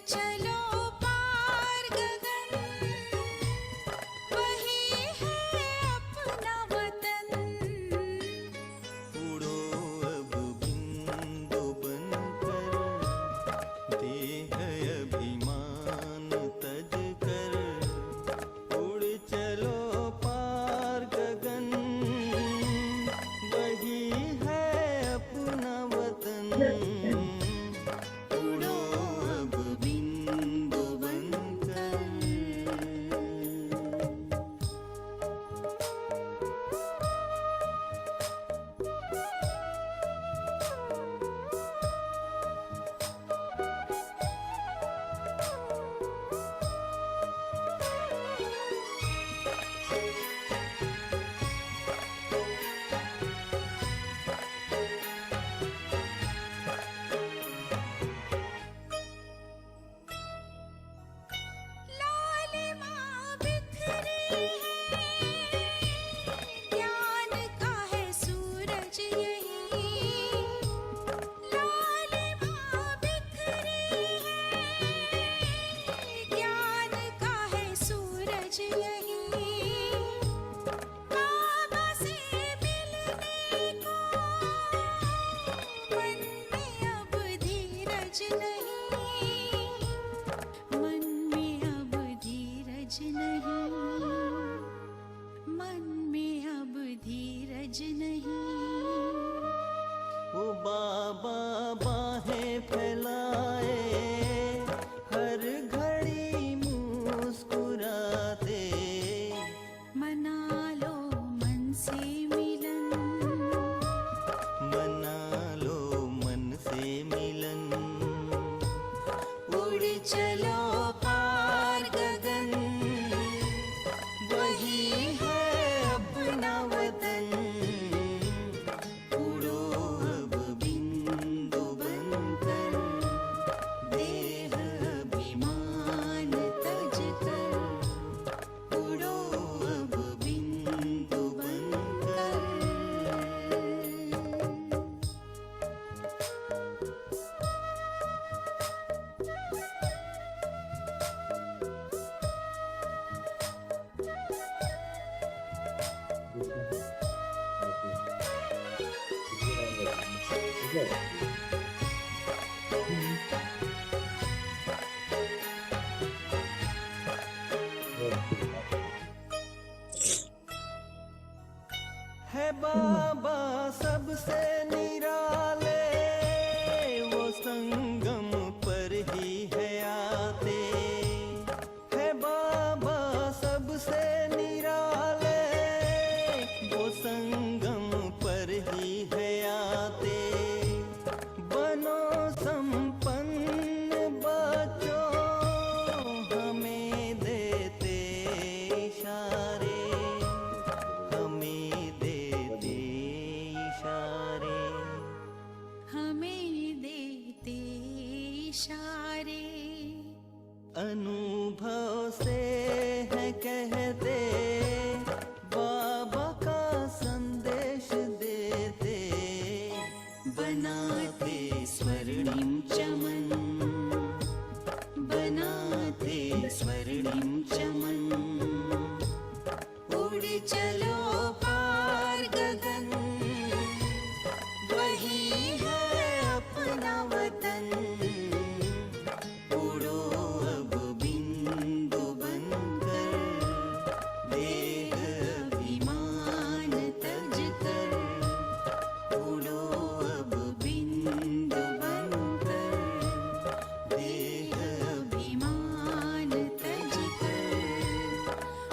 चलो पार गगन, वही है अपना वतन। उड़ो अब बिंदु बनकर, देह अभिमान तज कर। उड़ चलो पार गगन, वही है अपना वतन। उड़ो अब बिंदु बनकर। लालिमा बिखरी है, ज्ञान का है सूरज यही। लालिमा बिखरी है, ज्ञान का है सूरज यही। बाबा से मिलने को मन में अब धीरज नहीं, मन में अब धीरज नहीं, मन में अब धीरज नहीं। वो बाबा बाहें फैलाए, हर घड़ी मुस्कुराते। मना लो मन से मिलन, मना लो मन से मिलन। उड़ चलो पार गगन, वही है अपना वतन। उड़ो अब बिंदु बनकर, देह अभिमान तज कर। उड़ो अब बिंदु बनकर। है बाबा सबसे निराले, वो संगम पर ही है आते। है बाबा सबसे निराले, वो संगम पर ही है आते। बनो संपन्न बच्चों, हमें देते इशारे, हमें देते इशारे। हमें देते इशारे, अनुभव से है कहते, बाबा का संदेश देते। बनाते स्वर्णिम चमन, बनाते स्वर्णिम चमन। उड़ चलो पार गगन, वही है अपना वतन। उड़ो अब बिंदु बनकर, देह अभिमान तज कर। उड़ो अब बिंदु बनकर, देह अभिमान तज कर।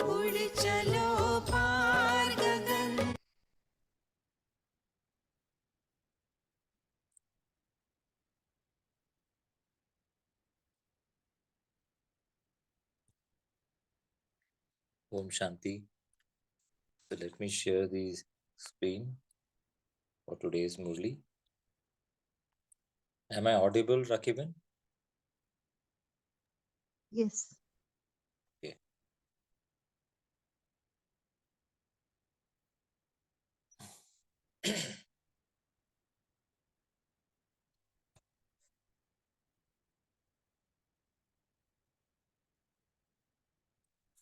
उड़ चलो पार गगन। Om Shanti. So let me share the screen for today's Murli. Am I audible, Rakibin? Yes. Okay.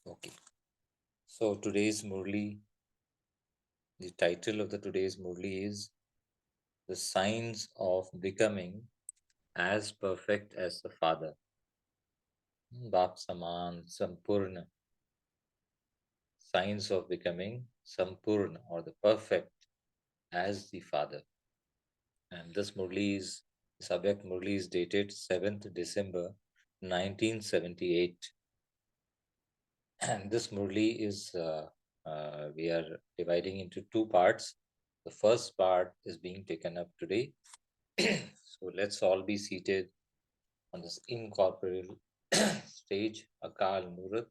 Okay. So today's Murli, the title of the today's Murli is The Signs of Becoming as Perfect as the Father. Bap Saman Sampurna. Signs of becoming Sampurna or the perfect as the Father. And this Murli is, Sabyak Murli is dated 7th December 1978. And this Murli is, we are dividing into two parts. The first part is being taken up today. So let's all be seated on this incorporeal stage, Akal Murat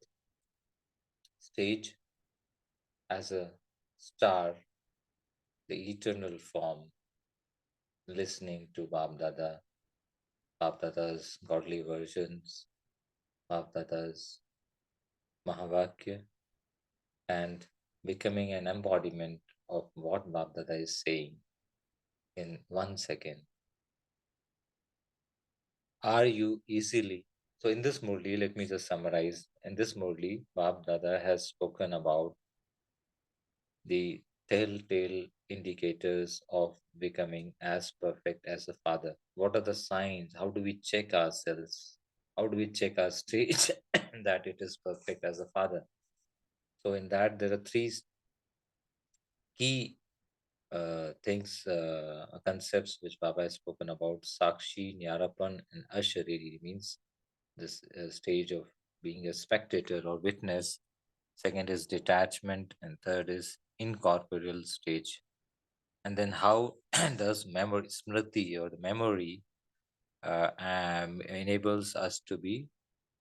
stage, as a star, the eternal form, listening to Bab Dada's godly versions, Bab Dada's Mahavakya, and becoming an embodiment of what Bab Dada is saying in 1 second. Are you easily? So, in this Murli, let me just summarize. In this Murli, Bab Dada has spoken about the telltale indicators of becoming as perfect as the Father. What are the signs? How do we check ourselves? How do we check our stage that it is perfect as the Father? So, in that, there are three key things, concepts which Baba has spoken about: Sakshi, Nyarapan, and Ashariri means this stage of being a spectator or witness. Second is detachment, and third is incorporeal stage. And then how does memory, smriti, or the memory, enables us to be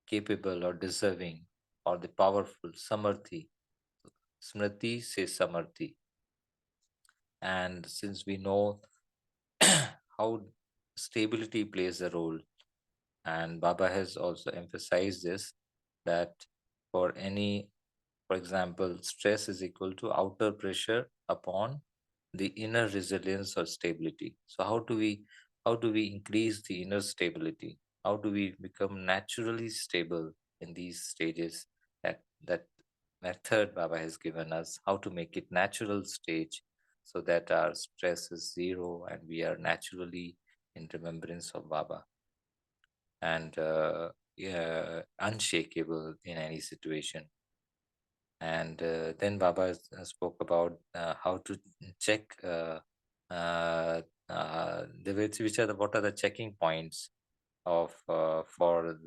capable or deserving or the powerful samarthi. Smriti says samarthi. And since we know how stability plays a role, and Baba has also emphasized this, that for any, for example, stress is equal to outer pressure upon the inner resilience or stability. So how do we increase the inner stability? How do we become naturally stable in these stages? That method Baba has given us, how to make it natural stage, so that our stress is zero and we are naturally in remembrance of Baba, and yeah, unshakable in any situation. And then Baba spoke about how to check uh, which are the what are the checking points of for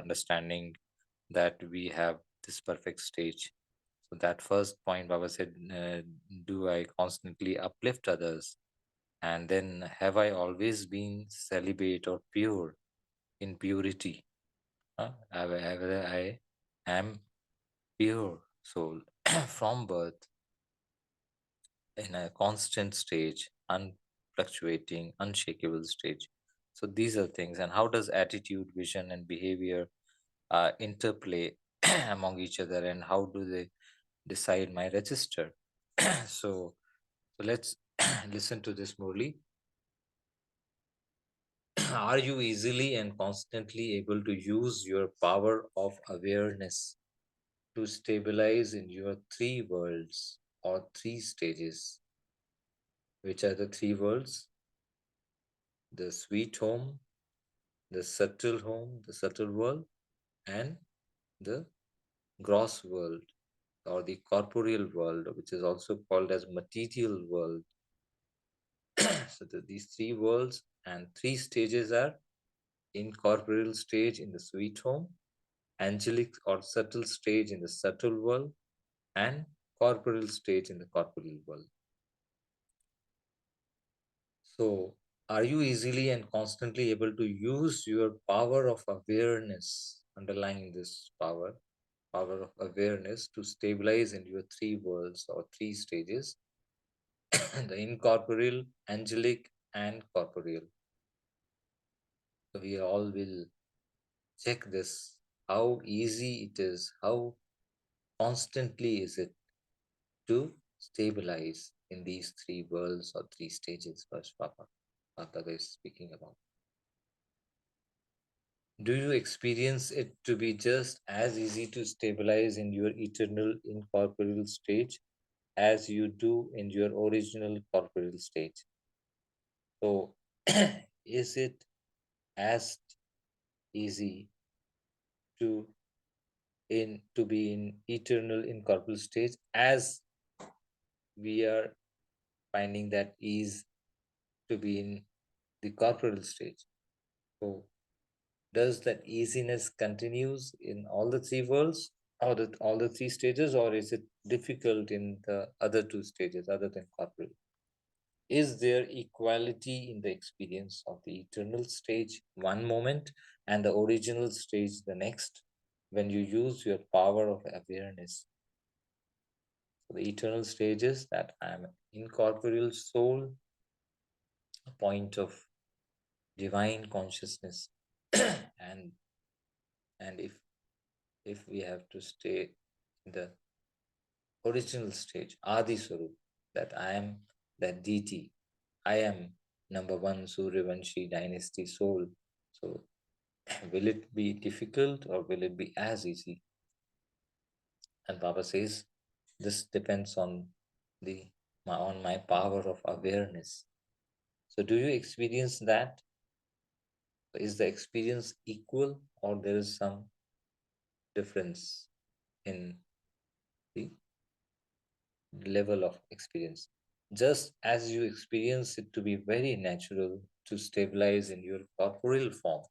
understanding that we have this perfect stage. So that first point, Baba said, do I constantly uplift others? And then, have I always been celibate or pure in purity? I am pure soul from birth in a constant stage, unfluctuating, unshakable stage. So these are things. And how does attitude, vision, and behavior interplay among each other, and how do they decide my register? So let's listen to this, Murli. Are you easily and constantly able to use your power of awareness to stabilize in your three worlds or three stages? Which are the three worlds? The sweet home, the subtle world, and the gross world or the corporeal world, which is also called as material world. So these three worlds and three stages are: incorporeal stage in the sweet home, angelic or subtle stage in the subtle world, and corporeal stage in the corporeal world. So, are you easily and constantly able to use your power of awareness, underlying this power of awareness, to stabilize in your three worlds or three stages, the incorporeal, angelic, and corporeal? So, we all will check this, how easy it is, how constantly is it to stabilize in these three worlds or three stages, first Papa is speaking about. Do you experience it to be just as easy to stabilize in your eternal incorporeal stage as you do in your original corporeal stage? So, is it as easy to to be in eternal incorporeal stage as we are finding that ease to be in the corporeal stage? So, does that easiness continues in all the three worlds, or all the three stages, or is it difficult in the other two stages other than corporeal? Is there equality in the experience of the eternal stage one moment and the original stage the next when you use your power of awareness? So the eternal stage is that I am an incorporeal soul, a point of divine consciousness. and and if we have to stay in the original stage, Adi Swarup, that I am that deity, I am number one Suryavanshi dynasty soul. So will it be difficult or will it be as easy? And Baba says this depends on my power of awareness. So do you experience that? Is the experience equal or there is some difference in the level of experience? Just as you experience it to be very natural to stabilize in your corporeal form,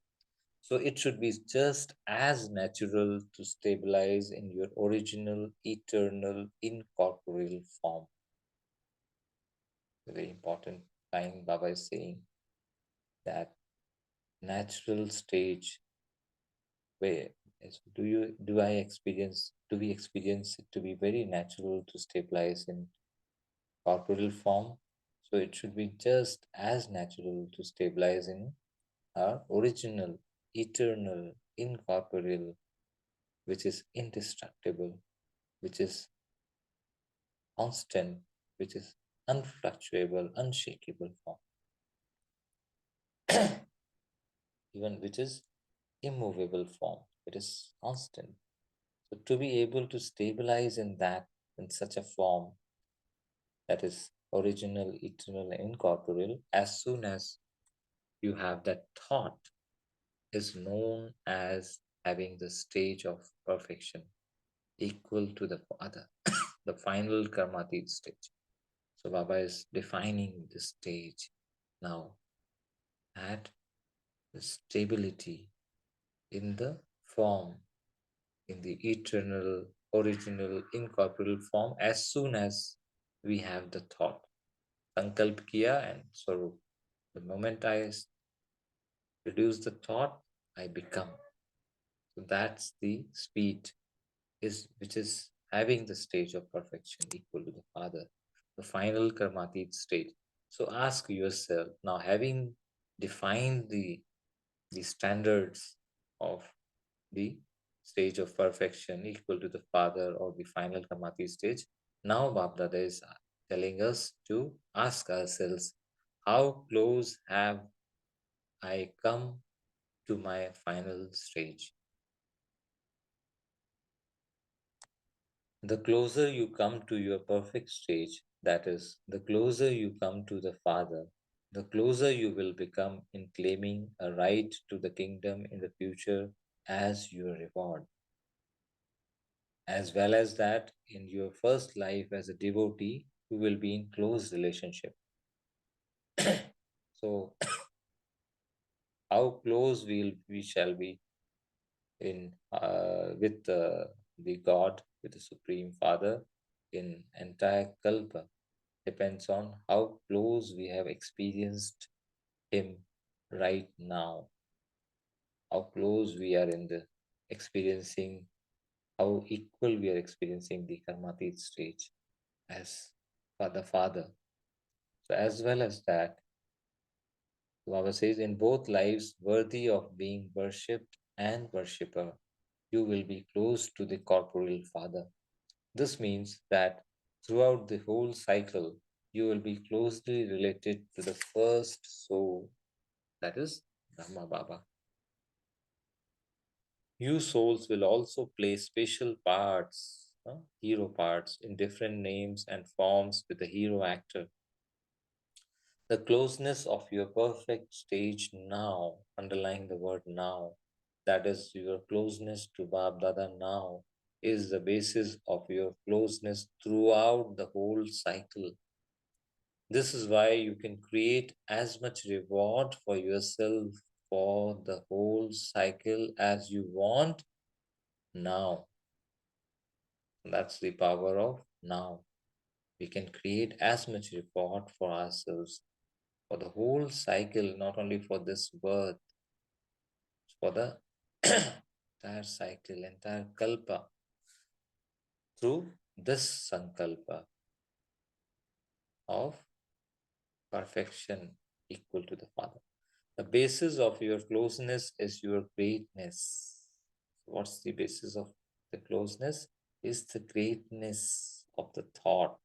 so it should be just as natural to stabilize in your original, eternal, incorporeal form. Very important line Baba is saying that natural stage where do we experience it to be very natural to stabilize in corporeal form? So it should be just as natural to stabilize in our original, eternal, incorporeal, which is indestructible, which is constant, which is unfluctuable, unshakable form, even which is immovable form. It is constant. So to be able to stabilize in that, in such a form that is original, eternal, and incorporeal, as soon as you have that thought, is known as having the stage of perfection equal to the Father, the final karmatit stage. So Baba is defining the stage now at the stability in the form, in the eternal, original, incorporeal form, as soon as we have the thought. Sankalp kiya and Swarup. The moment I reduce the thought, I become. So that's the speed which is having the stage of perfection equal to the Father, the final karmatit state. So ask yourself now, having defined the standards of the stage of perfection equal to the Father or the final karmatit stage, now Bapdada is telling us to ask ourselves, how close have I come to my final stage? The closer you come to your perfect stage, that is, the closer you come to the Father, the closer you will become in claiming a right to the kingdom in the future as your reward. As well as that, in your first life as a devotee, you will be in close relationship. So, how close we shall be in with the God, with the Supreme Father in entire Kalpa depends on how close we have experienced Him right now, how close we are in the experiencing, how equal we are experiencing the Karmatit stage as for the Father. So, as well as that, Baba says, in both lives, worthy of being worshipped and worshipper, you will be close to the corporeal Father. This means that throughout the whole cycle, you will be closely related to the first soul, that is Brahma Baba. You souls will also play special parts, hero parts, in different names and forms with the hero actor. The closeness of your perfect stage now, underlying the word now, that is your closeness to Bab Dada now, is the basis of your closeness throughout the whole cycle. This is why you can create as much reward for yourself for the whole cycle as you want now. That's the power of now. We can create as much reward for ourselves for the whole cycle, not only for this birth, for the entire cycle, entire kalpa, through this sankalpa of perfection equal to the Father. The basis of your closeness is your greatness. What's the basis of the closeness? Is the greatness of the thought.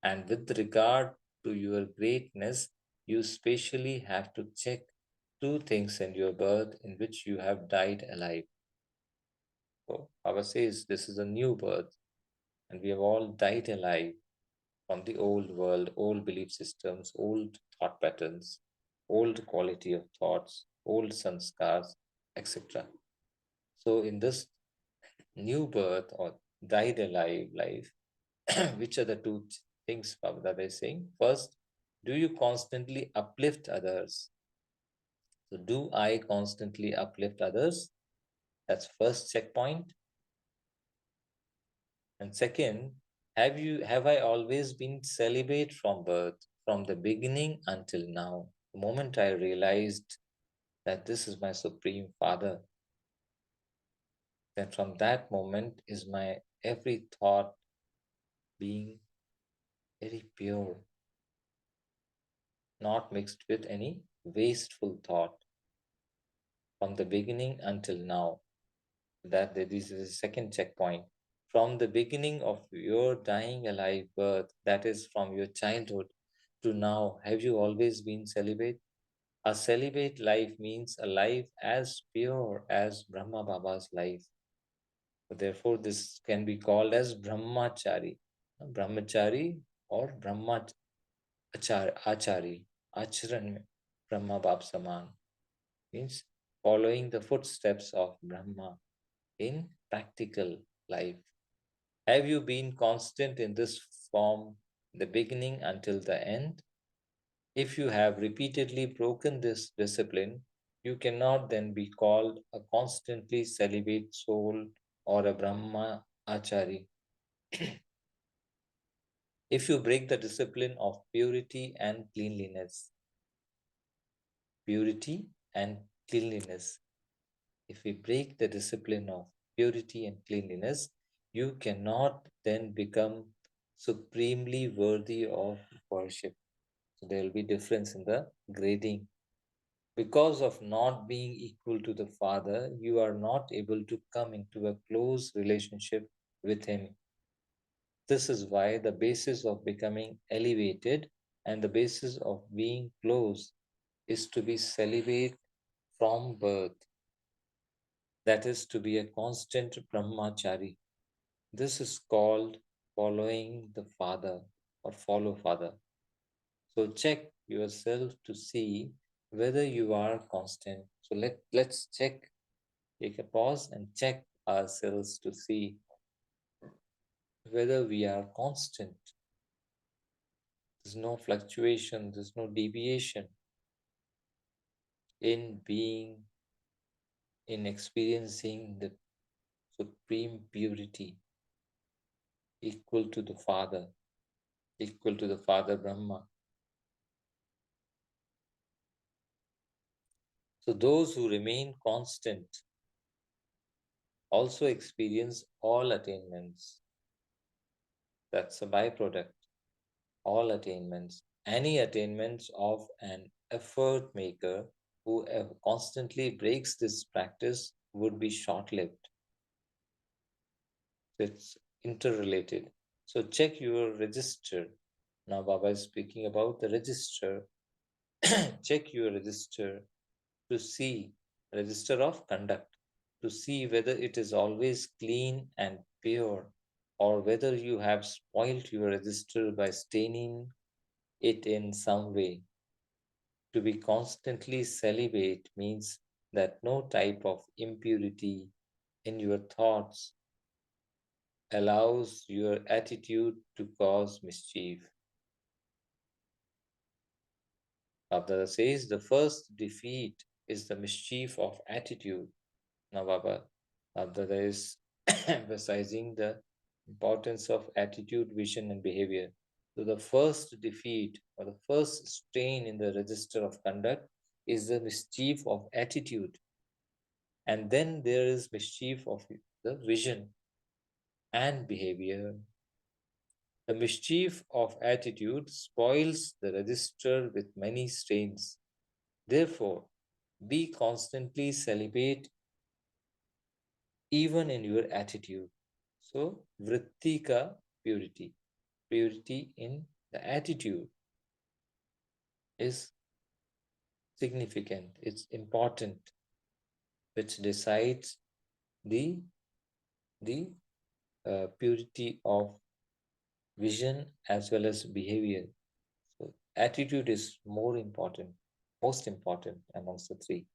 And with regard to your greatness, you specially have to check two things in your birth in which you have died alive. So Baba says this is a new birth, and we have all died alive from the old world, old belief systems, old thought patterns, old quality of thoughts, old sanskars, etc. So in this new birth or died alive life, which are the two things that is saying? First, do you constantly uplift others? So do I constantly uplift others? That's first checkpoint. And second, have I always been celibate from birth, from the beginning until now? The moment I realized that this is my Supreme Father, then from that moment is my every thought being very pure, not mixed with any wasteful thought from the beginning until now. That this is the second checkpoint. From the beginning of your dying alive birth, that is from your childhood to now, have you always been celibate? A celibate life means a life as pure as Brahma Baba's life. Therefore, this can be called as Brahmachari. Brahmachari or Brahmachari, Achari, Acharan mein Brahma Bab Saman means following the footsteps of Brahma in practical life. Have you been constant in this form, the beginning until the end? If you have repeatedly broken this discipline, you cannot then be called a constantly celibate soul or a Brahma Achari. If you break the discipline of purity and cleanliness, purity and cleanliness, if we break the discipline of purity and cleanliness, you cannot then become supremely worthy of worship. So there will be difference in the grading. Because of not being equal to the Father, you are not able to come into a close relationship with Him. This is why the basis of becoming elevated and the basis of being close is to be celibate from birth. That is to be a constant brahmachari. This is called following the Father or follow Father. So check yourself to see whether you are constant. So let's check, take a pause and check ourselves to see whether we are constant. There's no fluctuation, there's no deviation in being, in experiencing the supreme purity equal to the Father, equal to the Father Brahma. So those who remain constant also experience all attainments. That's a byproduct. All attainments, any attainments of an effort maker who constantly breaks this practice would be short-lived. It's interrelated. So check your register. Now Baba is speaking about the register. Check your register to see register of conduct. to see whether it is always clean and pure, or whether you have spoilt your register by staining it in some way. To be constantly celibate means that no type of impurity in your thoughts allows your attitude to cause mischief. Abdallah says the first defeat is the mischief of attitude. Now, Baba Abdallah is emphasizing the importance of attitude, vision, and behavior. So, the first defeat or the first stain in the register of conduct is the mischief of attitude. And then there is mischief of the vision and behavior. The mischief of attitude spoils the register with many stains. Therefore, be constantly celibate even in your attitude. So, vrittika, purity. Purity in the attitude is significant, it's important, which decides the, the purity of vision as well as behavior. So, attitude is more important, most important amongst the three.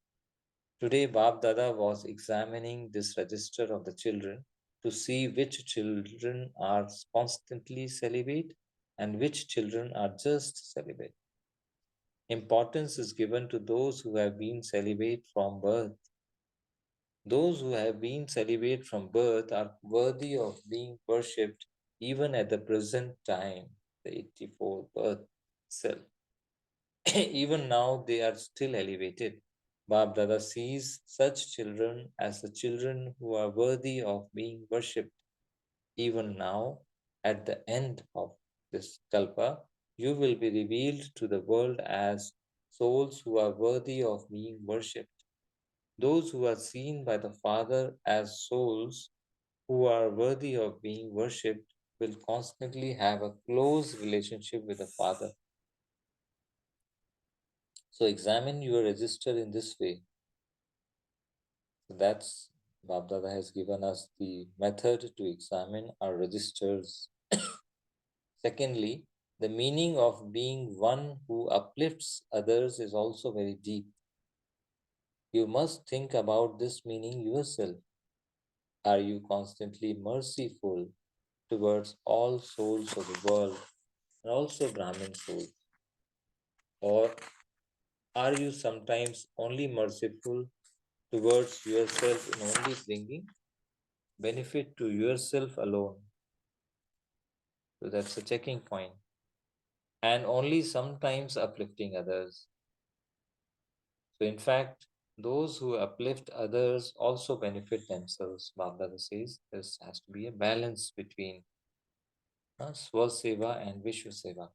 Today, Bab Dada was examining this register of the children to see which children are constantly celibate and which children are just celibate. Importance is given to those who have been celibate from birth. Those who have been celibate from birth are worthy of being worshipped even at the present time, the 84th birth itself. Even now, they are still elevated. Bab Dada sees such children as the children who are worthy of being worshipped. Even now, at the end of this kalpa, you will be revealed to the world as souls who are worthy of being worshipped. Those who are seen by the Father as souls who are worthy of being worshipped will constantly have a close relationship with the Father. So examine your register in this way. So that's Babdada has given us the method to examine our registers. Secondly, the meaning of being one who uplifts others is also very deep. You must think about this meaning yourself. Are you constantly merciful towards all souls of the world and also Brahmin souls? Or are you sometimes only merciful towards yourself in only bringing benefit to yourself alone? So that's a checking point. And only sometimes uplifting others. So, in fact, those who uplift others also benefit themselves. Baba says there has to be a balance between Swaseva and Vishwaseva.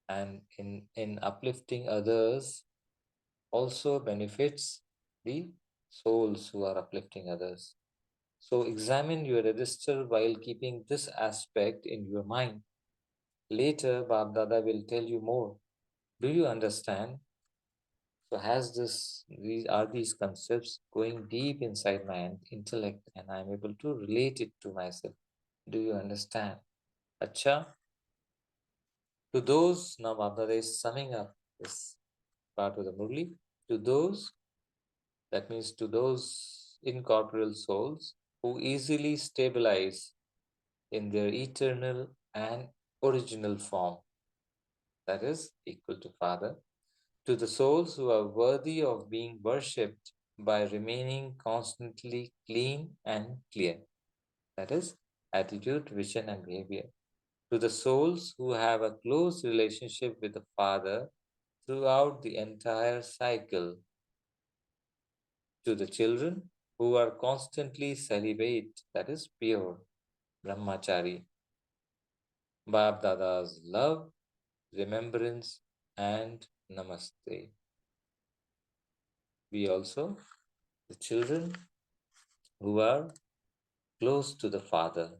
And in uplifting others also benefits the souls who are uplifting others. So, examine your register while keeping this aspect in your mind. Later, Bab Dada will tell you more. Do you understand? So has these concepts going deep inside my intellect and I'm able to relate it to myself. Do you understand? Acha, to those, now Baba is summing up this part of the Murli, to those, that means to those incorporeal souls who easily stabilize in their eternal and original form, that is equal to Father, to the souls who are worthy of being worshipped by remaining constantly clean and clear. That is attitude, vision, and behavior. To the souls who have a close relationship with the Father throughout the entire cycle. To the children who are constantly celibate, that is pure, brahmachari. Bab Dada's love, remembrance, and namaste. We also, the children who are close to the Father,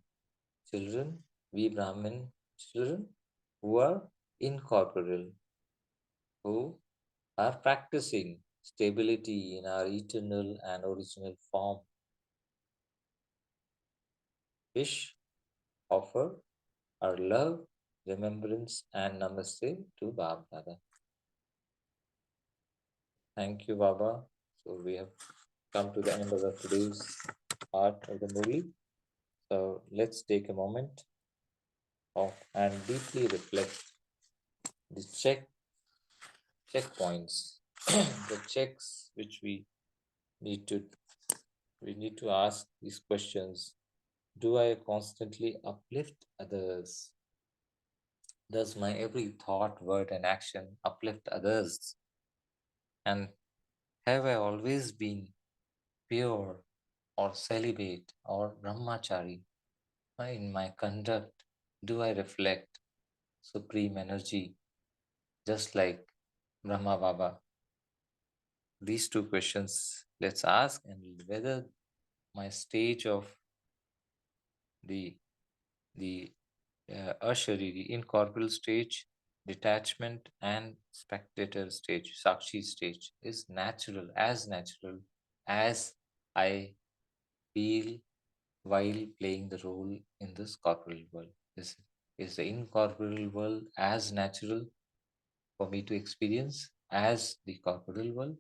children, we Brahmin children who are incorporeal, who are practicing stability in our eternal and original form. Wish, offer our love, remembrance, and namaste to Baba Dada. Thank you, Baba. So we have come to the end of today's part of the Murli. So let's take a moment of and deeply reflect the checkpoints, the checks which need to we need to ask these questions. Do I constantly uplift others? Does my every thought, word, and action uplift others? And have I always been pure or celibate or brahmachari? In my conduct, do I reflect supreme energy just like Brahma Baba? These two questions let's ask, and whether my stage of the the Ashari, the incorporeal stage, detachment, and spectator stage, Sakshi stage, is natural as I feel while playing the role in this corporeal world. Is the incorporeal world as natural for me to experience as the corporeal world,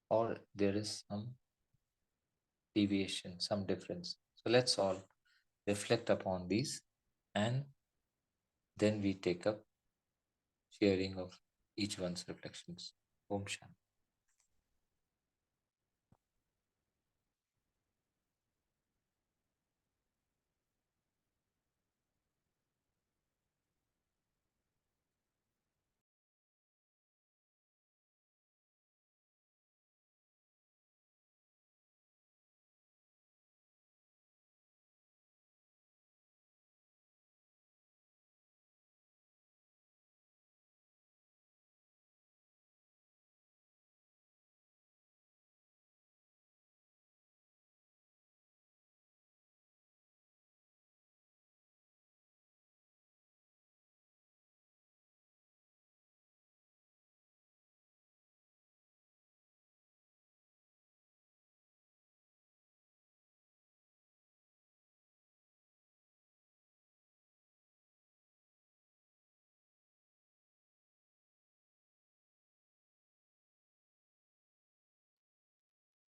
or there is some deviation, some difference? So let's all reflect upon these, and then we take up sharing of each one's reflections. Om Shanti.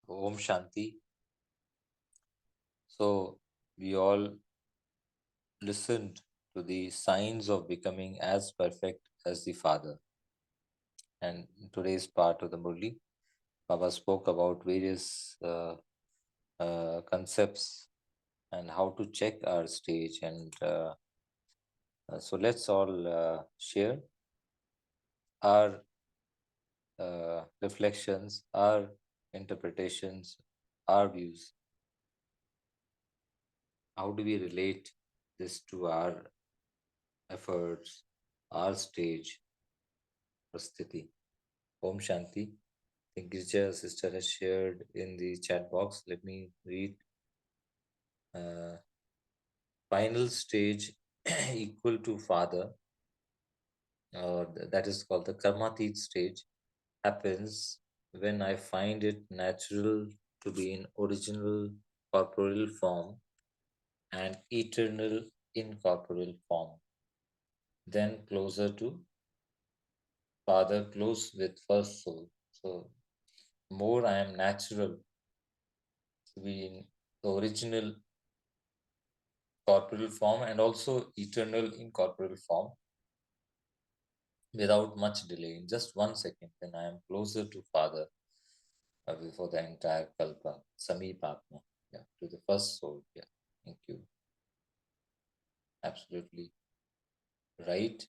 Om Shanti. So we all listened to the signs of becoming as perfect as the Father. And in today's part of the Murli, Baba spoke about various concepts and how to check our stage. And so let's all share our reflections, our interpretations, our views. How do we relate this to our efforts, our stage, Prasthiti? Om Shanti. I think Girja sister has shared in the chat box. Let me read. Uh, Final stage equal to Father, or that is called the Karmatit stage, happens when I find it natural to be in original corporeal form and eternal incorporeal form, then closer to Father, close with first soul. So more I am natural to be in the original corporeal form and also eternal incorporeal form without much delay. In just 1 second, then I am closer to Father for the entire Kalpa, Samipatma, yeah, to the first soul. Yeah, thank you. Absolutely right.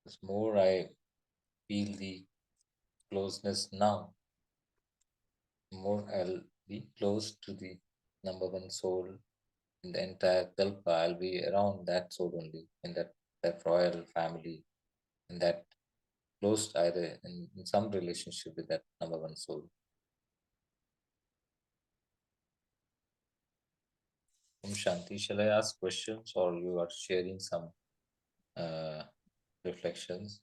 The more I feel the closeness now, more I'll be close to the number one soul in the entire Kalpa. I'll be around that soul only, in that royal family, in that close either in some relationship with that number one soul. Om Shanti, shall I ask questions or you are sharing some reflections?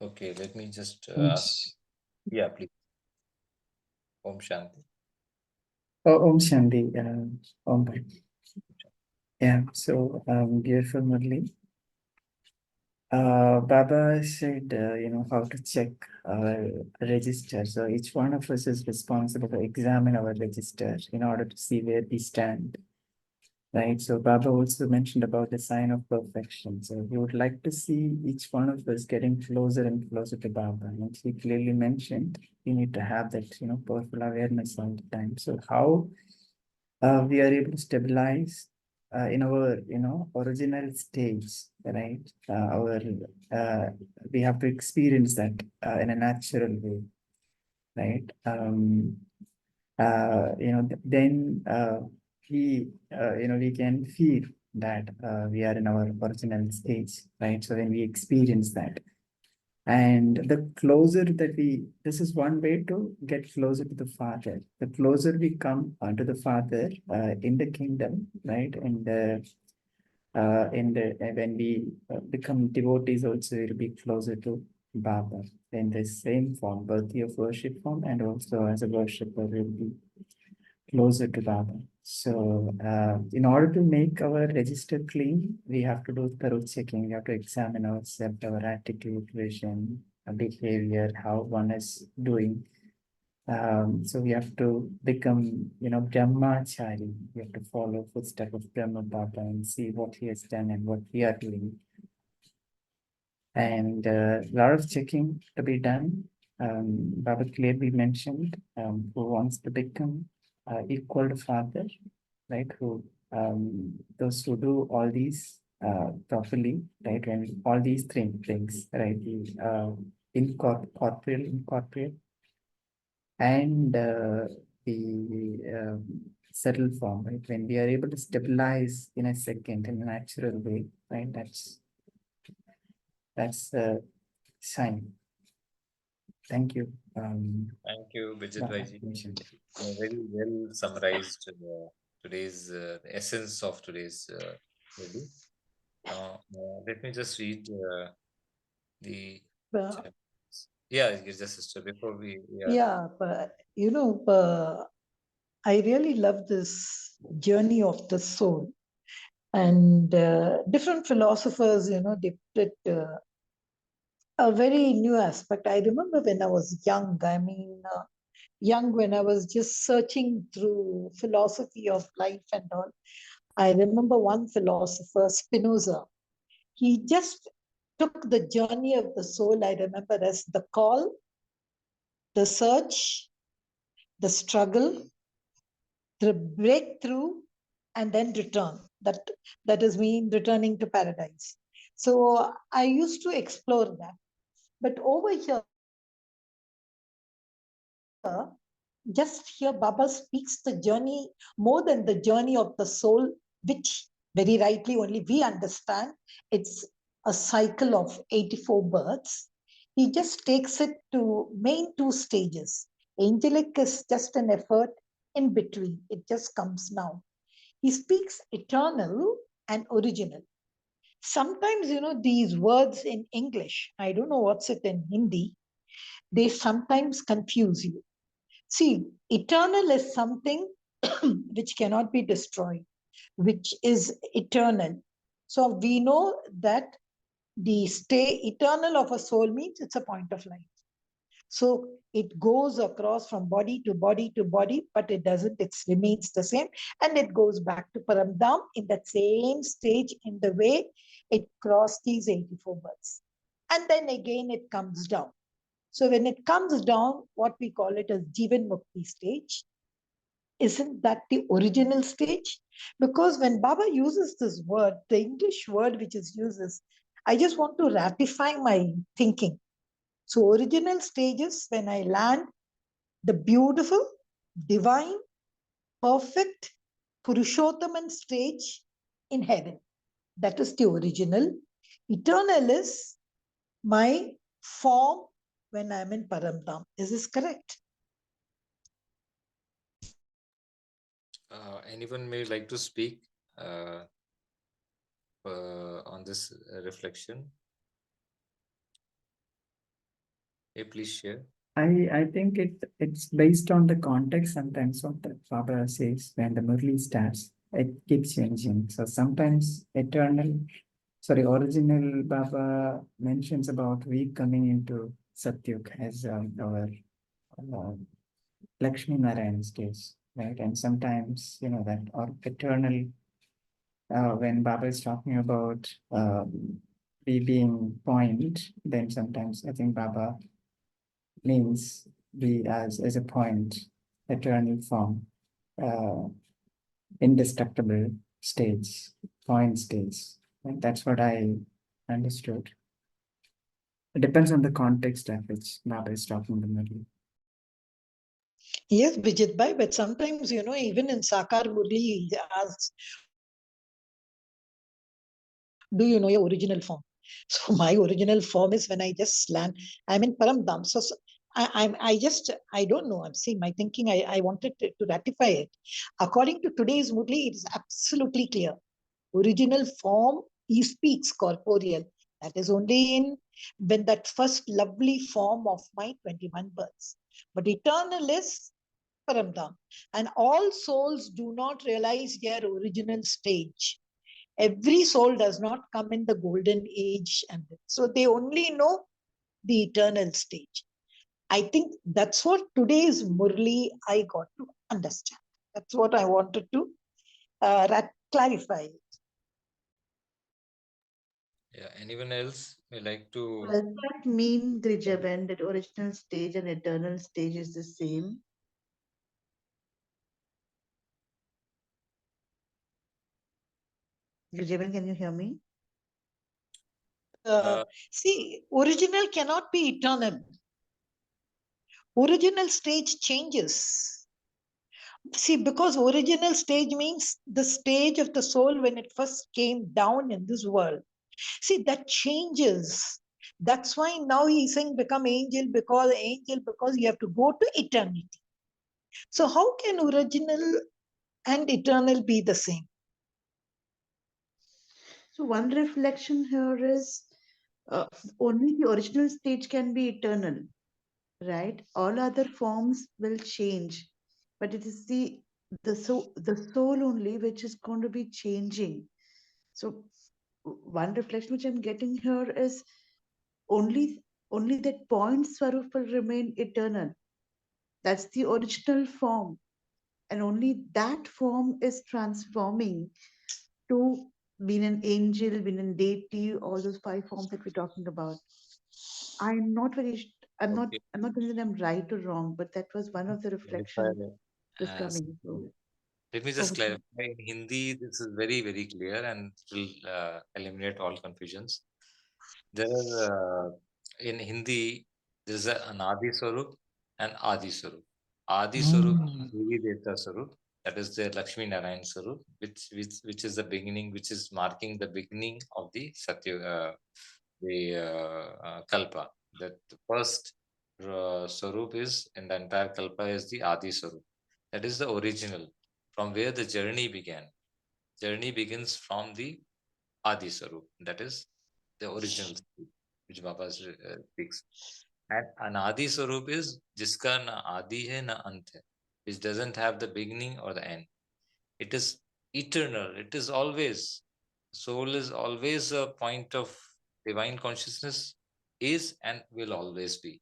Okay, let me just Om, ask. Yeah, please. Om Shanti. Om Shanti. Om. Yeah, so beautiful Murli. Baba said, how to check our register. So each one of us is responsible to examine our register in order to see where we stand. Right. So Baba also mentioned about the sign of perfection. So he would like to see each one of us getting closer and closer to Baba. And he clearly mentioned we need to have that, powerful awareness all the time. So how we are able to stabilize in our original stage, right? Our we have to experience that in a natural way, right? Then we can feel that we are in our original stage, right? So when we experience that, and the closer that this is one way to get closer to the Father. The closer we come to the Father in the kingdom, right? And when we become devotees, also we'll be closer to Baba in the same form, both of worship form and also as a worshipper, we'll be closer to Baba. So, in order to make our register clean, we have to do thorough checking. We have to examine ourselves, our attitude, vision, behavior, how one is doing. So we have to become, Brahmachari. We have to follow footsteps of Brahma Baba and see what he has done and what we are doing. And a lot of checking to be done. Baba clearly mentioned who wants to become equal to Father, right? Who those who do all these properly, right? And all these three things, right? The incorporeal, and the settled form, right? When we are able to stabilize in a second in a natural way, right? That's a sign. Thank you. Thank you, Vijay Baba Bhaiji. mentioned. Very well summarized today's essence of today's movie. Now, let me just read the Uh, chapters. Yeah, Girja sister, before we, yeah. yeah, but I really love this journey of the soul. And different philosophers, they put a very new aspect. I remember when I was young, young when I was just searching through philosophy of life and all. I remember one philosopher, Spinoza. He just took the journey of the soul, I remember, as the call, the search, the struggle, the breakthrough, and then return. That is mean returning to paradise. So I used to explore that. But over here, just here, Baba speaks the journey more than the journey of the soul, which very rightly only we understand. It's a cycle of 84 births. He just takes it to main two stages. Angelic is just an effort in between. It just comes now. He speaks eternal and original. Sometimes, these words in English, I don't know what's it in Hindi, they sometimes confuse you. See, eternal is something which cannot be destroyed, which is eternal. So we know that the stay eternal of a soul means it's a point of life. So it goes across from body to body to body, but it doesn't, it remains the same. And it goes back to Paramdam in that same stage in the way it crossed these 84 births. And then again it comes down. So when it comes down, what we call it as Jivan Mukti stage, isn't that the original stage? Because when Baba uses this word, the English word which is uses, I just want to ratify my thinking. So original stages, when I land the beautiful, divine, perfect Purushottaman stage in heaven. That is the original. Eternal is my form when I'm in Paramdam. Is this correct? Anyone may like to speak uh, on this reflection? Hey, please share. I think it's based on the context sometimes what the Baba says when the Murli starts, it keeps changing. So sometimes original Baba mentions about we coming into Satyug as our uh, Lakshmi Narayan's case, right? And sometimes, that or eternal, when Baba is talking about we being point, then sometimes I think Baba means we as a point, eternal form, uh, indestructible stage, point stage. And that's what I understood. It depends on the context at which Baba is talking the middle. Yes, Vijit Bhai, but sometimes, even in Sakar Murli, he asks, do you know your original form? So my original form is when I just land, I'm in Paramdam. So I don't know. I'm saying my thinking, I wanted to ratify it. According to today's Murli, it is absolutely clear. Original form, he speaks corporeal. That is only in when that first lovely form of my 21 births. But eternal is Paramdam. And all souls do not realize their original stage. Every soul does not come in the golden age, and so they only know the eternal stage. I think that's what today's Murli I got to understand. That's what I wanted to clarify. Yeah, anyone else may like to? Does that mean, Grijavan, that original stage and eternal stage is the same? Grijavan, can you hear me? Uh, See, original cannot be eternal. Original stage changes. See, because original stage means the stage of the soul when it first came down in this world. See, that changes. That's why now he's saying become angel because you have to go to eternity. So how can original and eternal be the same? So one reflection here is uh, only the original stage can be eternal, right? All other forms will change, but it is the soul only which is going to be changing. So one reflection which I'm getting here is only only that point Swarup will remain eternal. That's the original form, and only that form is transforming to being an angel, being a deity, all those five forms that we're talking about. I'm not very. I'm not. okay. I'm not saying that I'm right or wrong, but that was one of the reflection Clarify was as coming through. let me just Over to you. clarify. In Hindi, this is very, very clear and will eliminate all confusions. There are in Hindi, there is an Adi Swarup and Adi Swarup. Adi Swarup, Devi Devta Swarup, that is the Lakshmi Narayan Swarup, which is the beginning, which is marking the beginning of the Kalpa. That the first Swarup is in the entire Kalpa is the Adi Swarup. That is the original, from where the journey began. Journey begins from the Adi Swarup, that is the original state, which Baba speaks. And Anadi Swarup is jiska na adi hai na ant hai, which doesn't have the beginning or the end. It is eternal. It is always. Soul is always a point of divine consciousness, is and will always be.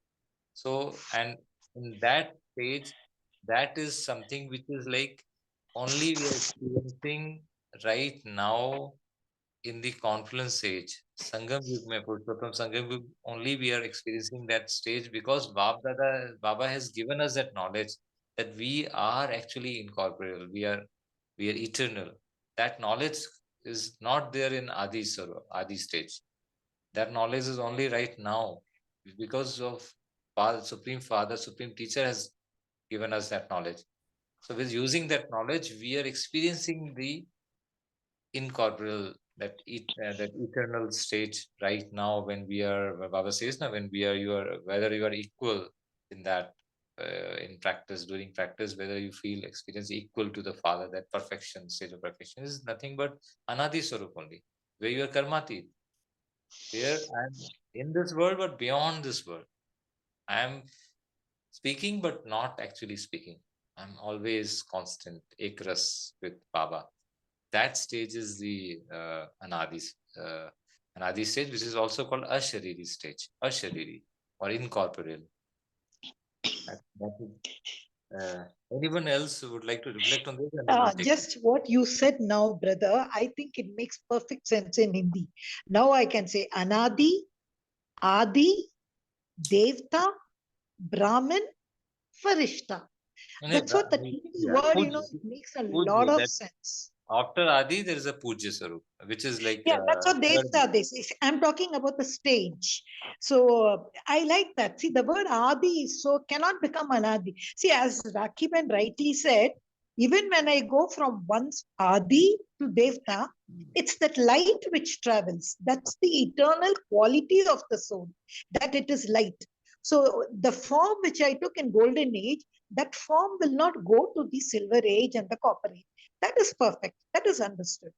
So, and in that stage, that is something which is like only we are experiencing right now in the confluence stage, Sangam Yug mein, Purushottam Sangam Yug, only we are experiencing that stage because Baba has given us that knowledge that we are actually incorporeal, we are eternal. That knowledge is not there in Adi Swarup, Adi stage. That knowledge is only right now because of Father, Supreme Father, Supreme Teacher has given us that knowledge. So with using that knowledge, we are experiencing the incorporeal that eternal state right now when we are Baba says now when we are you are whether you are equal in that in practice during practice whether you feel experience equal to the Father, that perfection stage of perfection is nothing but anadi swarup only, where you are karmati, where I'm in this world but beyond this world. I am speaking, but not actually speaking. I'm always constant, ekras with Baba. That stage is the Anadi stage, which is also called Ashariri stage, Ashariri or incorporeal. That is, anyone else would like to reflect on this? And then we'll take Just what you said now, brother, I think it makes perfect sense in Hindi. Now I can say Anadi, Adi, Devta, Brahmin, Farishta. No, That's what the Hindi yeah, word, Pujya, it makes a lot Pujya, of that sense. after Adi, there is a Pujya Sarup, which is like Yeah, that's what third. Devta they say. I'm talking about the stage. So I like that. See, the word Adi so cannot become Anadi. See, as Rakhiban rightly said, even when I go from one's Adi to Devta, it's that light which travels. That's the eternal quality of the soul, that it is light. So the form which I took in golden age, that form will not go to the silver age and the copper age. That is perfect. That is understood.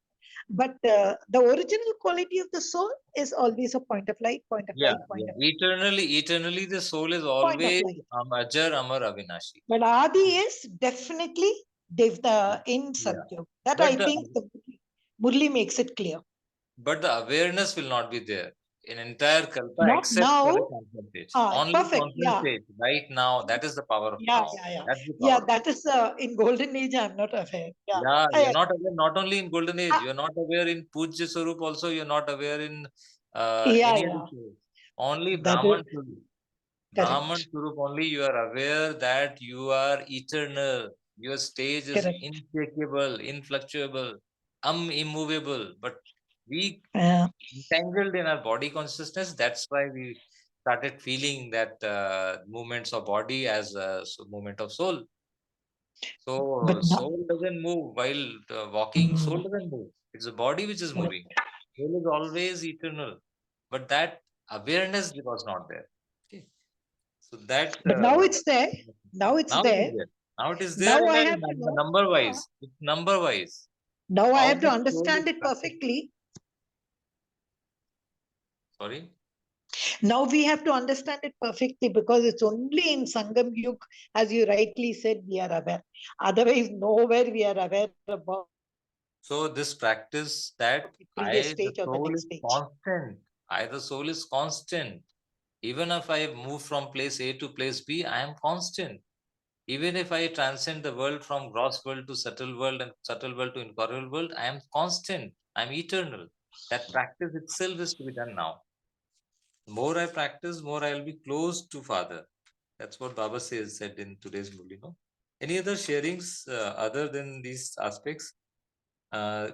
But the original quality of the soul is always a point of light, point of Yeah, light, point yeah. of light, Eternally, the soul is point of always light. Ajar, Amar, Avinashi. But Adi is definitely Devta in Yeah. Satyam. That But I the think the Murli makes it clear. but the awareness will not be there in entire Kalpa Not except for the now. concentrate. Ah, Only perfect. Yeah. concentrate right now. That is the power of Yeah, now. yeah, yeah. That's the Yeah, power. that is in golden age. I'm not aware. Yeah. Yeah, I you're agree. not aware not only in Golden Age, Ah, you're not aware in Pujya Sarup also, you're not aware in yeah, any other yeah. place. Only That is Brahman Sarup. Brahman correct. Sarup only you are aware that you are eternal. Your stage is Correct. inshakable, influctuable, immovable. But we Yeah. entangled in our body consciousness. That's why we started feeling that movements of body as a movement of soul. So But now, soul doesn't move while walking. Soul mm, doesn't move. It's the body which is moving. correct. Soul is always eternal, but that awareness was not there. Okay. So that But now it's there. Now it's now it is there. there. Now it is there Now in I a have to know. number Ah, wise. It's number wise. now I How have to much soul is understand it practiced. perfectly. Sorry. Now we have to understand it perfectly because it's only in Sangam Yug, as you rightly said, we are aware. Otherwise, nowhere we are aware about So this practice that the previous the stage or the soul next is stage. constant. The soul is constant. Even if I move from place A to place B, I am constant. Even if I transcend the world from gross world to subtle world and subtle world to incorporeal world, I am constant. I am eternal. That practice itself is to be done now. The more I practice, more I will be close to Father. That's what Baba said in today's Murli. No? Any other sharings other than these aspects?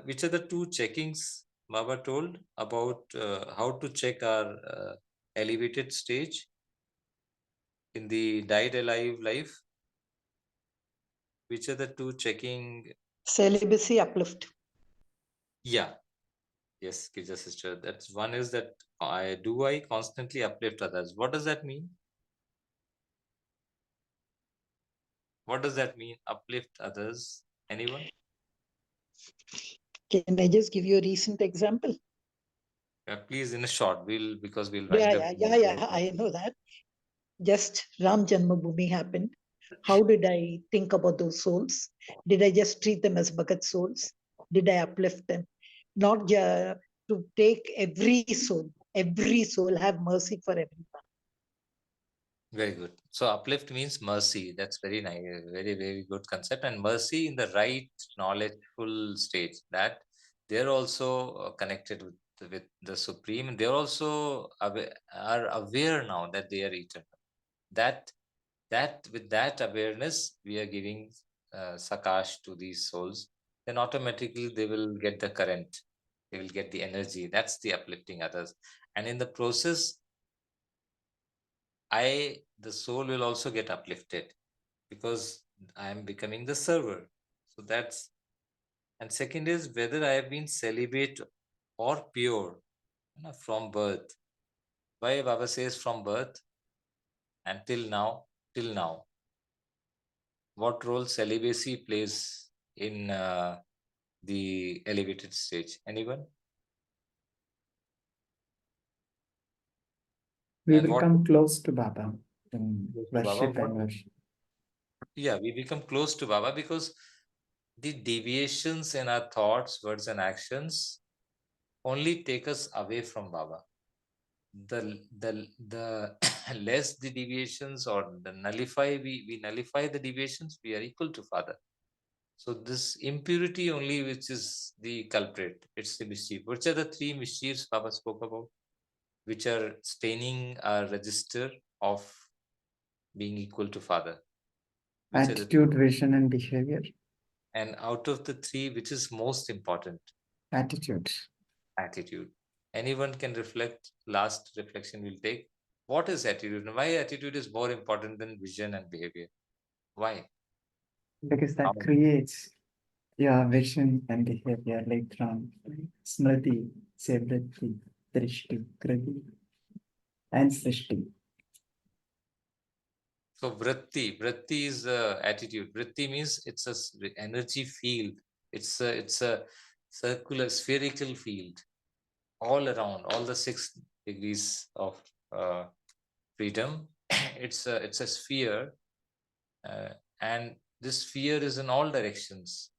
Which are the two checkings Baba told about how to check our elevated stage in the died alive life? Which are the two checking? Celibacy uplift. Yeah, yes, Kirja sister. That's one is that I constantly uplift others. What does that mean? What does that mean? Uplift others. Anyone? Can I just give you a recent example? Please, in a short, because we'll Yeah, wind up. I know that. Just Ram Janmabhoomi happened. How did I think about those souls? Did I just treat them as Bhagat souls? Did I uplift them? Not to take every soul, have mercy for everyone. Very good. So uplift means mercy. That's very nice, very, very good concept. And mercy in the right knowledgeful stage, that they're also connected with the Supreme. They're also are aware now that they are eternal. That with that awareness, we are giving sakash to these souls. Then automatically they will get the current. They will get the energy. That's the uplifting others. And in the process, the soul will also get uplifted because I am becoming the server. So that's, and second is whether I have been celibate or pure, from birth. Why Baba says from birth until now, till now. What role celibacy plays in the elevated stage? Anyone? We And will what? come close to Baba. in Close to Baba. worship and worship. Yeah, we become close to Baba because the deviations in our thoughts, words, and actions only take us away from Baba. The less the deviations or the nullify, we nullify the deviations, we are equal to Father. So this impurity only which is the culprit, it's the mischief. Which are the three mischiefs Baba spoke about, which are staining our register of being equal to Father? Which are the Attitude, vision, and behavior. And out of the three, which is most important? Attitude. Attitude. Anyone can reflect. Last reflection we'll take. What is attitude and why attitude is more important than vision and behavior? Why? Because that How? creates your vision and behavior later on. Smriti, Sevriti, Drishti, Kriti, and Srishti. So vritti is attitude. Vritti means it's a energy field. It's a circular spherical field all around, all the 6 degrees of freedom. It's a sphere, and this sphere is in all directions,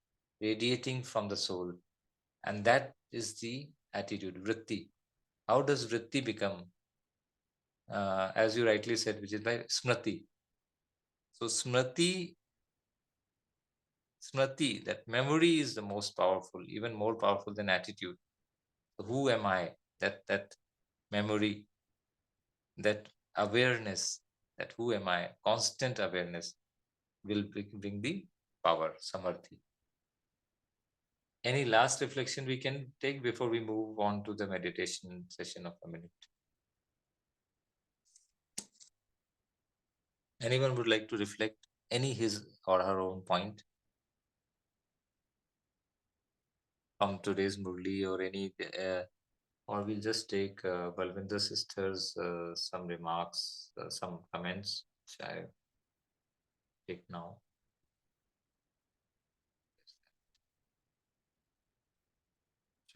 radiating from the soul, and that is the attitude, vritti. How does vritti become? As you rightly said, which is by smriti. So smriti, that memory is the most powerful, even more powerful than attitude. So who am I? That memory, that awareness, that who am I? Constant awareness will bring the power, samarthi. Any last reflection we can take before we move on to the meditation session of a minute? Anyone would like to reflect any his or her own point from today's Murli, or any, or we'll just take Balvinder sisters some remarks, some comments, which I take now.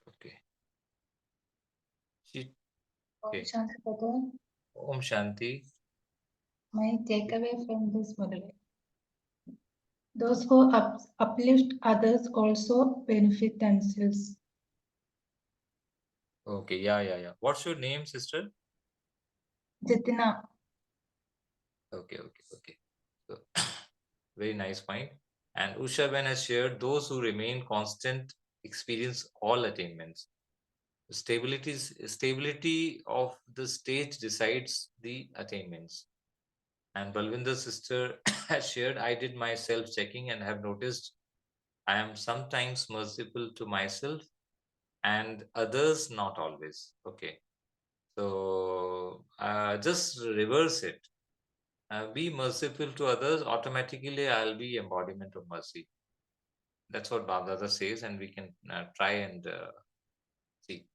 Okay. Okay. Shanti Prabhu, Om Shanti. my takeaway from this Murali. Those who uplift others also benefit themselves. Okay, yeah. What's your name, sister? Jitina, Okay. So, very nice point. And Usha Ben has shared, those who remain constant experience all attainments. Stability of the stage decides the attainments. And Balvinder's sister has shared, I did my self-checking and have noticed I am sometimes merciful to myself and others not always. Okay. So just reverse it. Be merciful to others, automatically I'll be embodiment of mercy. That's what Bhagavad says, and we can try and see.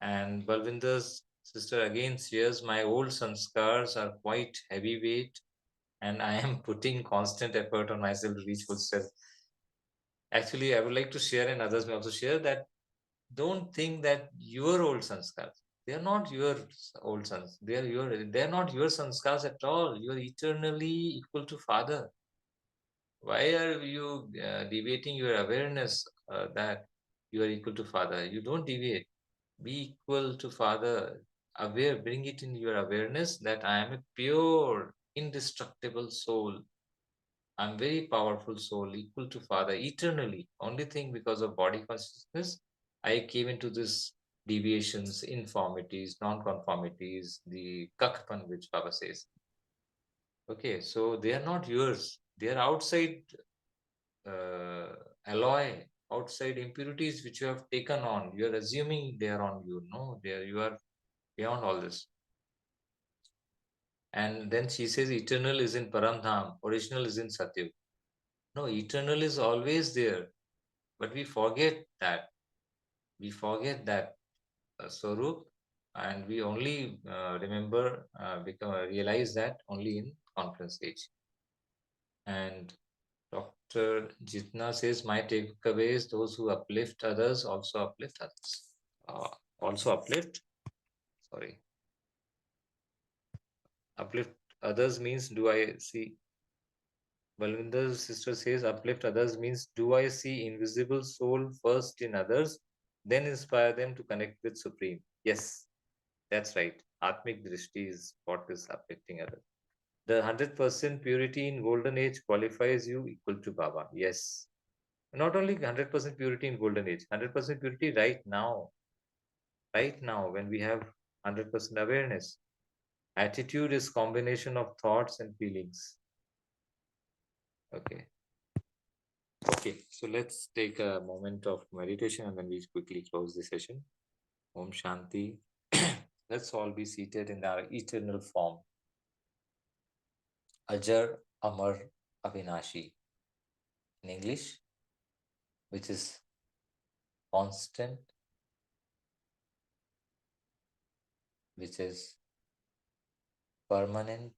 And Balvinder's sister again shares, my old sanskars are quite heavyweight, and I am putting constant effort on myself to reach full self. Actually, I would like to share, and others may also share, that don't think that your old sanskars, they are not your old sons. They are not your sanskars at all. You are eternally equal to Father. Why are you deviating your awareness that you are equal to Father? You don't deviate. Be equal to Father. Aware, bring it in your awareness that I am a pure, indestructible soul. I'm very powerful soul, equal to Father, eternally. Only thing, because of body consciousness, I came into this deviations, informities, non-conformities, the kakpan, which Baba says. Okay, so they are not yours. They are outside alloy, outside impurities which you have taken on. You are assuming they are on you. No, you are beyond all this. And then she says, eternal is in Paramdham, original is in Satyug. No, eternal is always there, but we forget that. We forget that Swarup, and we only realize that only in conference stage. And Dr. Jitna says, my takeaway is those who uplift others also uplift others. Uplift others means do I see? Balwinder's sister says uplift others means do I see invisible soul first in others, then inspire them to connect with Supreme? Yes, that's right. Atmic Drishti is what is uplifting others. The 100% purity in golden age qualifies you equal to Baba. Yes. Not only 100% purity in golden age, 100% purity right now. Right now, when we have 100% awareness. Attitude is combination of thoughts and feelings. Okay. Okay, so let's take a moment of meditation and then we quickly close the session. Om Shanti. Let's all be seated in our eternal form. Ajar, Amar, Avinashi. In English, which is constant, which is permanent,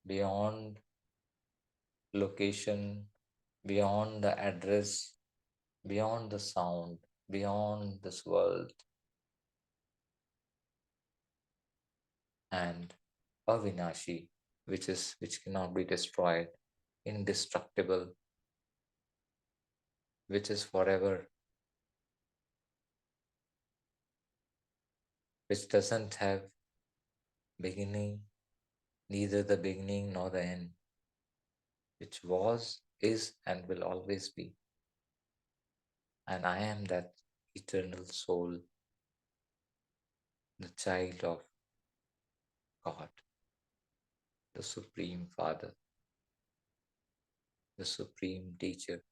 beyond location, beyond the address, beyond the sound, beyond this world, and Avinashi, which cannot be destroyed, indestructible, which is forever, which doesn't have beginning, neither the beginning nor the end, which was, is, and will always be. And I am that eternal soul, the child of God, the Supreme Father, the Supreme Teacher.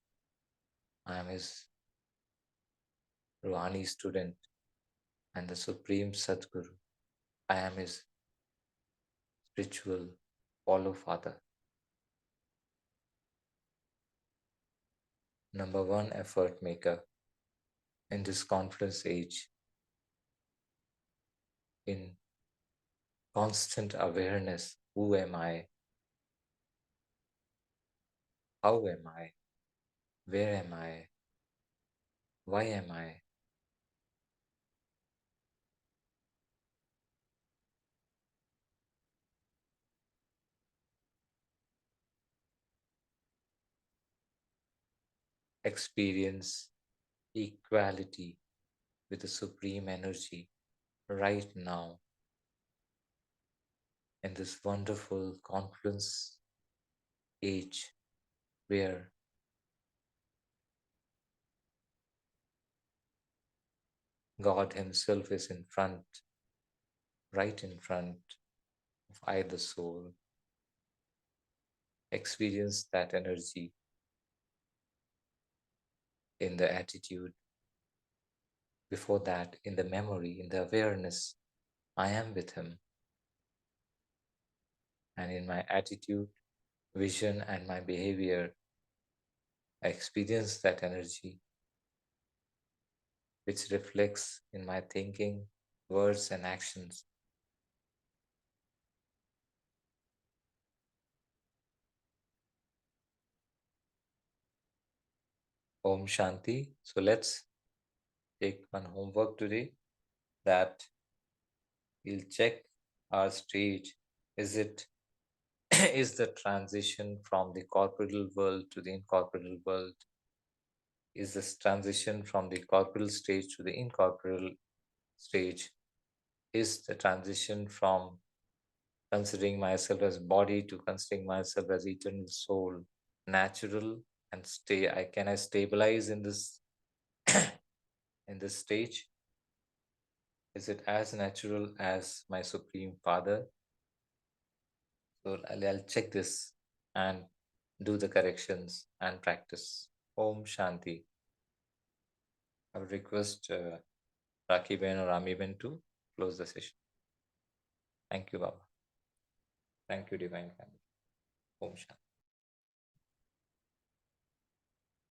I am His Ruhani student and the Supreme Sadguru. I am His spiritual follow Father. Number one effort maker in this confidence age, in constant awareness. Who am I? How am I? Where am I? Why am I? Experience equality with the Supreme Energy right now in this wonderful confluence age where God Himself is in front, right in front of either soul. Experience that energy in the attitude. Before that, in the memory, in the awareness, I am with Him. And in my attitude, vision, and my behavior, I experience that energy, which reflects in my thinking, words, and actions. Om Shanti. So let's take one homework today that we'll check our stage. Is it is the transition from the corporeal world to the incorporeal world? Is this transition from the corporeal stage to the incorporeal stage? Is the transition from considering myself as body to considering myself as eternal soul natural, and can I stabilize in this in this stage? Is it as natural as my Supreme Father? So I'll check this and do the corrections and practice. Om Shanti. I would request Rakhi Ben or Rami Ben to close the session. Thank you, Baba. Thank you, Divine Family. Om Shanti.